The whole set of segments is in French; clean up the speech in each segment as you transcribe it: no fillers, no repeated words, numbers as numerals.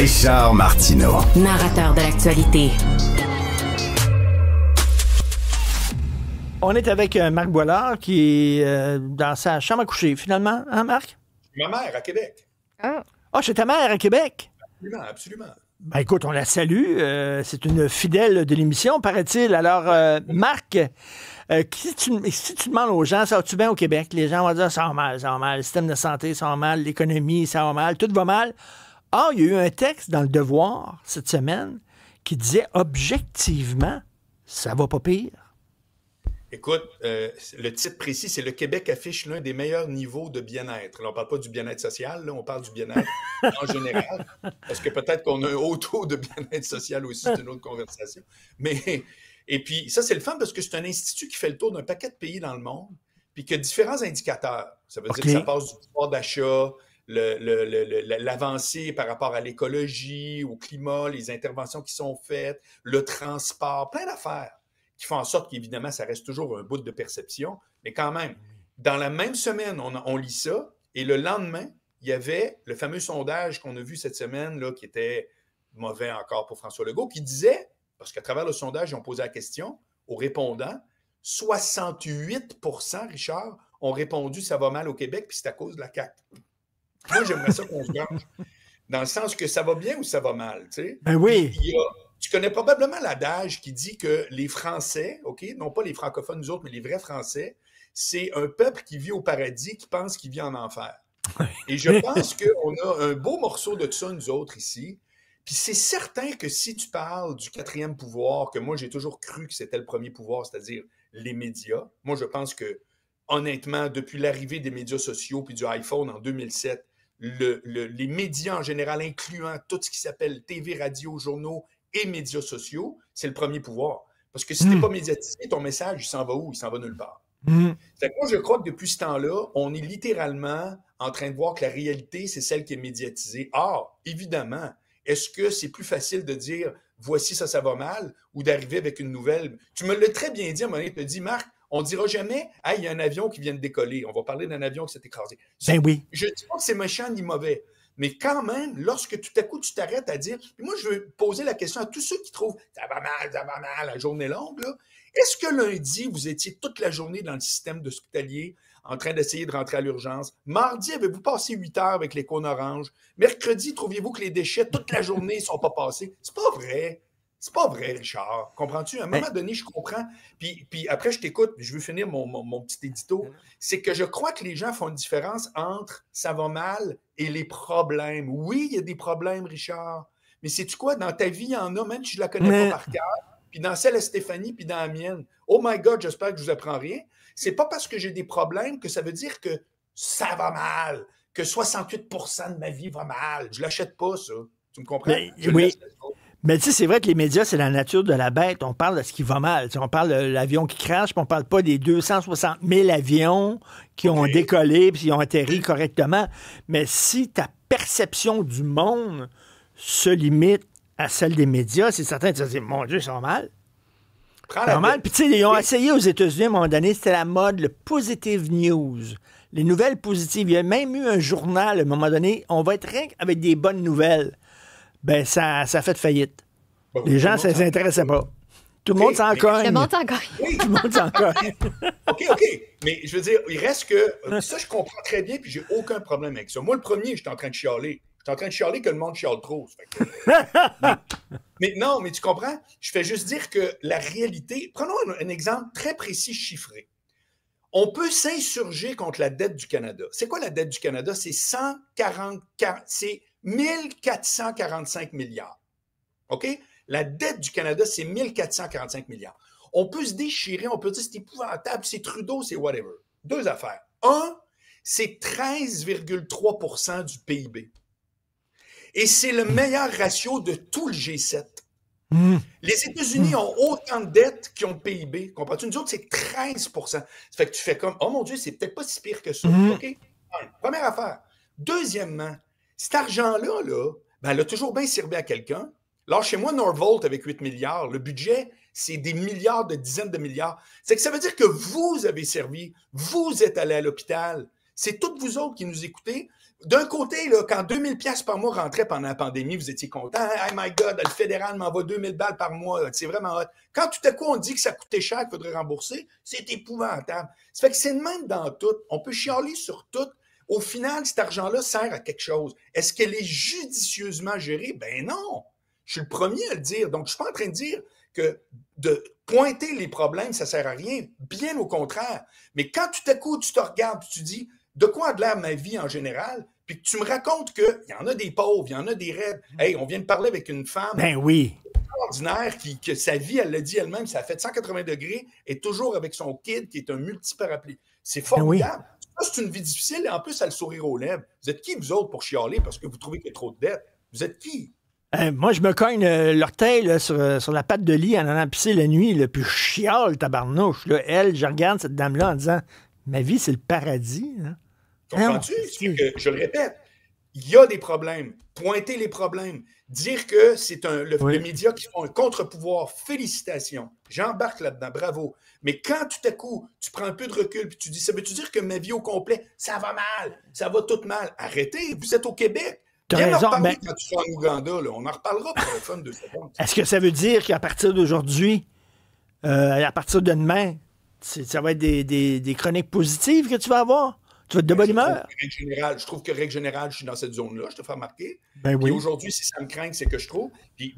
Richard Martineau. Narrateur de l'actualité. On est avec Marc Boilard qui est dans sa chambre à coucher, finalement, hein, Marc? Ma mère, à Québec. Ah, chez ta mère, à Québec? Absolument, absolument. Ben écoute, on la salue. C'est une fidèle de l'émission, paraît-il. Alors, Marc, si tu demandes aux gens, ça va-tu bien au Québec? Les gens vont dire, ça va mal, ça va mal. Le système de santé, ça va mal. L'économie, ça va mal. Tout va mal. Ah, il y a eu un texte dans Le Devoir, cette semaine, qui disait, objectivement, ça va pas pire. Écoute, le titre précis, c'est le Québec affiche l'un des meilleurs niveaux de bien-être. Là, on ne parle pas du bien-être social, là, on parle du bien-être en général. Parce que peut-être qu'on a un haut taux de bien-être social aussi, c'est une autre conversation. Et puis, ça, c'est le fun parce que c'est un institut qui fait le tour d'un paquet de pays dans le monde, puis qui a différents indicateurs. Ça veut dire que ça passe du pouvoir d'achat, l'avancée par rapport à l'écologie, au climat, les interventions qui sont faites, le transport, plein d'affaires qui font en sorte qu'évidemment, ça reste toujours un bout de perception, mais quand même, dans la même semaine, on lit ça, et le lendemain, il y avait le fameux sondage qu'on a vu cette semaine, là, qui était mauvais encore pour François Legault, qui disait, parce qu'à travers le sondage, ils ont posé la question aux répondants, 68%, Richard, ont répondu « ça va mal au Québec », puis c'est à cause de la CAQ. Moi, j'aimerais ça qu'on se branche, dans le sens que ça va bien ou ça va mal, tu sais. Ben oui. Tu connais probablement l'adage qui dit que les Français, OK, non pas les francophones, nous autres, mais les vrais Français, c'est un peuple qui vit au paradis, qui pense qu'il vit en enfer. Et je pense qu'on a un beau morceau de ça, nous autres, ici. Puis c'est certain que si tu parles du quatrième pouvoir, que moi, j'ai toujours cru que c'était le premier pouvoir, c'est-à-dire les médias, moi, je pense que, honnêtement, depuis l'arrivée des médias sociaux puis du iPhone en 2007, les médias en général, incluant tout ce qui s'appelle TV, radio, journaux et médias sociaux, c'est le premier pouvoir. Parce que si t'es pas médiatisé, ton message, il s'en va où? Il s'en va nulle part. Fait que moi, je crois que depuis ce temps-là, on est littéralement en train de voir que la réalité, c'est celle qui est médiatisée. Or, évidemment, est-ce que c'est plus facile de dire « voici ça va mal » ou d'arriver avec une nouvelle? Tu me l'as très bien dit à un moment donné, tu me dis « Marc, on ne dira jamais « Hey, il y a un avion qui vient de décoller. » On va parler d'un avion qui s'est écrasé. Ça, ben oui. Je ne dis pas que c'est méchant ni mauvais. Mais quand même, lorsque tout à coup, tu t'arrêtes à dire... Puis moi, je veux poser la question à tous ceux qui trouvent « ça va mal, la journée longue. » Est-ce que lundi, vous étiez toute la journée dans le système hospitalier en train d'essayer de rentrer à l'urgence? Mardi, avez-vous passé 8 heures avec les cônes oranges? Mercredi, trouviez-vous que les déchets toute la journée ne sont pas passés? C'est pas vrai. C'est pas vrai, Richard. Comprends-tu? À un moment donné, je comprends. Puis après, je t'écoute. Je veux finir mon petit édito. C'est que je crois que les gens font une différence entre « ça va mal » et les problèmes. Oui, il y a des problèmes, Richard. Mais sais-tu quoi? Dans ta vie, il y en a, même si je ne la connais pas par cœur. Puis dans celle à Stéphanie, puis dans la mienne. Oh my God, j'espère que je vous apprends rien. C'est pas parce que j'ai des problèmes que ça veut dire que ça va mal, que 68% de ma vie va mal. Je l'achète pas, ça. Tu me comprends? Oui. Mais tu sais, c'est vrai que les médias, c'est la nature de la bête. On parle de ce qui va mal. On parle de l'avion qui crache, puis on parle pas des 260 000 avions qui ont décollé puis qui ont atterri correctement. Mais si ta perception du monde se limite à celle des médias, c'est certain que tu vas dire, mon Dieu, ça va mal. Ça va mal. Puis tu sais, ils ont essayé aux États-Unis à un moment donné, c'était la mode, le positive news. Les nouvelles positives. Il y a même eu un journal à un moment donné, on va être rien avec des bonnes nouvelles. Ben, ça a fait faillite. Ben oui, les gens, ça ne les intéressait pas. Tout le monde s'en cogne. Le monde s'en cogne. Oui, tout le monde s'en cogne. OK. Mais je veux dire, il reste que... Ça, je comprends très bien, puis j'ai aucun problème avec ça. Moi, le premier, j'étais en train de chialer. J'étais en train de chialer que le monde chiale trop. mais non, mais tu comprends? Je fais juste dire que la réalité... Prenons un exemple très précis, chiffré. On peut s'insurger contre la dette du Canada. C'est quoi la dette du Canada? C'est 1445 milliards. OK? La dette du Canada, c'est 1445 milliards. On peut se déchirer, on peut dire c'est épouvantable, c'est Trudeau, c'est whatever. Deux affaires. Un, c'est 13,3% du PIB. Et c'est le meilleur ratio de tout le G7. Les États-Unis ont autant de dettes qu'ils ont de PIB. Comprends-tu? Nous autres, c'est 13%. Ça fait que tu fais comme, oh mon Dieu, c'est peut-être pas si pire que ça. OK? Première affaire. Deuxièmement, cet argent-là, ben, elle a toujours bien servi à quelqu'un. Là, chez moi, Norvolt, avec 8 milliards, le budget, c'est des milliards, de dizaines de milliards. C'est que ça veut dire que vous avez servi, vous êtes allé à l'hôpital. C'est toutes vous autres qui nous écoutez. D'un côté, là, quand 2000 pièces par mois rentraient pendant la pandémie, vous étiez contents. Hey my God, le fédéral m'envoie 2000 balles par mois. C'est vraiment hot. Quand tout à coup, on dit que ça coûtait cher, qu'il faudrait rembourser, c'est épouvantable. Ça fait que c'est le même dans tout. On peut chialer sur tout. Au final, cet argent-là sert à quelque chose. Est-ce qu'elle est judicieusement gérée? Ben non. Je suis le premier à le dire. Donc, je suis pas en train de dire que de pointer les problèmes, ça sert à rien. Bien au contraire. Mais quand tout à coup, tu te regardes et tu dis de quoi a de l'air ma vie en général, puis que tu me racontes qu'il y en a des pauvres, il y en a des raides. Hey, on vient de parler avec une femme extraordinaire que sa vie, elle l'a dit elle-même, ça a fait 180 degrés, est toujours avec son kid qui est un multiparapluie. C'est formidable. Ça, c'est une vie difficile et en plus, elle a le sourire aux lèvres. Vous êtes qui, vous autres, pour chialer parce que vous trouvez qu'il y a trop de dettes? Vous êtes qui? Moi, je me cogne l'orteil là, sur la patte de lit en allant pisser la nuit, là, puis je chiale, tabarnouche. Là. Elle, je regarde cette dame-là en disant « Ma vie, c'est le paradis. Hein? » Comprends-tu? Je le répète, il y a des problèmes. Pointer les problèmes. Dire que c'est le média qui font un contre-pouvoir. Félicitations. J'embarque là-dedans. Bravo. Mais quand tout à coup, tu prends un peu de recul et tu dis, ça veut-tu dire que ma vie au complet, ça va mal, ça va tout mal? Arrêtez, vous êtes au Québec. Viens en reparler quand tu seras en Ouganda. Là. On en reparlera pour le fun de secondes. Est-ce que ça veut dire qu'à partir d'aujourd'hui, à partir de demain, ça va être des chroniques positives que tu vas avoir? Tu vas être de bonne humeur? Je trouve que, règle générale, je suis dans cette zone-là, je te fais remarquer. Ben oui. Et aujourd'hui, si ça me craint, c'est que je trouve. Puis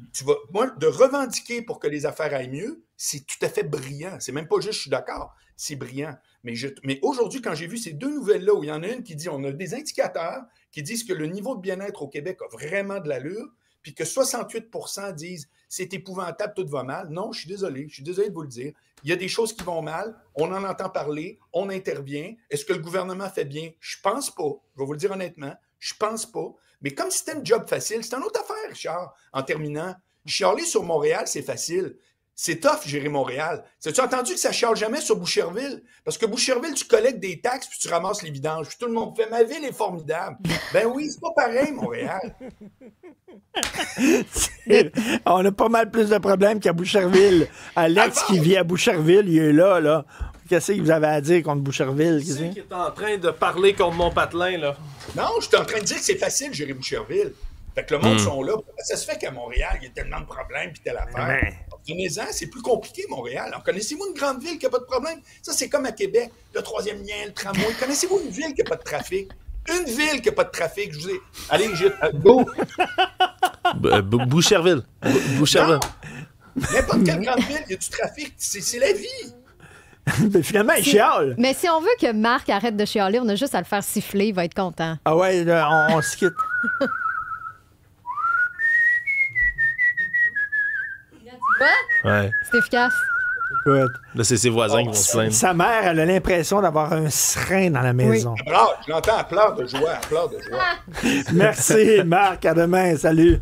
moi, de revendiquer pour que les affaires aillent mieux, c'est tout à fait brillant. C'est même pas juste je suis d'accord, c'est brillant. Mais aujourd'hui, quand j'ai vu ces deux nouvelles-là, où il y en a une qui dit on a des indicateurs qui disent que le niveau de bien-être au Québec a vraiment de l'allure, puis que 68% disent c'est épouvantable, tout va mal. Non, je suis désolé de vous le dire. Il y a des choses qui vont mal, on en entend parler, on intervient. Est-ce que le gouvernement fait bien? Je pense pas. Je vais vous le dire honnêtement, je pense pas. Mais comme c'était un job facile, c'est une autre affaire, Richard. En terminant, chialer sur Montréal, c'est facile. C'est tough, gérer Montréal. As-tu entendu que ça chiale jamais sur Boucherville? Parce que Boucherville, tu collectes des taxes puis tu ramasses les vidanges. Puis tout le monde fait « Ma ville est formidable ». Ben oui, c'est pas pareil, Montréal. On a pas mal plus de problèmes qu'à Boucherville. Alex qui vit à Boucherville, il est là. Qu'est-ce que vous avez à dire contre Boucherville? Qui est en train de parler contre mon patelin, là? Non, je suis en train de dire que c'est facile de gérer Boucherville. Fait que le monde sont là. Ça se fait qu'à Montréal, il y a tellement de problèmes puis telle affaire. Tenez-en, c'est plus compliqué, Montréal. Alors, connaissez-vous une grande ville qui n'a pas de problème? Ça, c'est comme à Québec, le troisième lien, le tramway. Connaissez-vous une ville qui n'a pas de trafic? Une ville qui n'a pas de trafic, je vous ai... Allez, go! Boucherville. Boucherville. N'importe quelle grande ville, il y a du trafic. C'est la vie. Mais finalement, il chiale. Mais si on veut que Marc arrête de chialer, on a juste à le faire siffler, il va être content. Ah ouais, là, on se quitte. Ouais. C'est efficace. Écoute. Là, c'est ses voisins qui vont se plaindre. Sa mère, elle a l'impression d'avoir un serin dans la maison. Oui. Je l'entends, elle pleure de joie, Merci, Marc. À demain. Salut.